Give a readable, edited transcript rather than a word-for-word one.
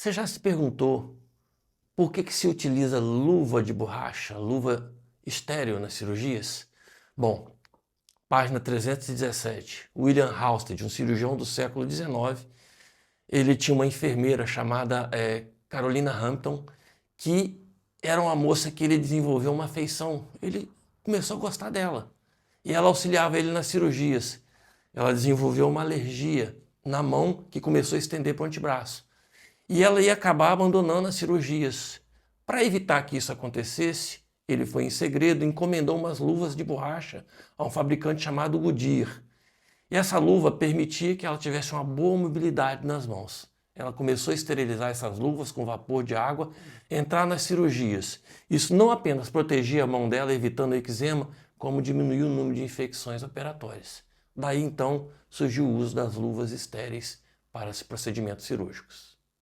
Você já se perguntou por que se utiliza luva de borracha, luva estéril nas cirurgias? Bom, página 317. William Halsted, um cirurgião do século XIX, ele tinha uma enfermeira chamada Carolina Hampton, que era uma moça que ele desenvolveu uma afeição. Ele começou a gostar dela. E ela auxiliava ele nas cirurgias. Ela desenvolveu uma alergia na mão que começou a estender para o antebraço. E ela ia acabar abandonando as cirurgias. Para evitar que isso acontecesse, ele foi em segredo e encomendou umas luvas de borracha a um fabricante chamado Goodyear. E essa luva permitia que ela tivesse uma boa mobilidade nas mãos. Ela começou a esterilizar essas luvas com vapor de água, entrar nas cirurgias. Isso não apenas protegia a mão dela, evitando o eczema, como diminuiu o número de infecções operatórias. Daí então surgiu o uso das luvas estéreis para procedimentos cirúrgicos.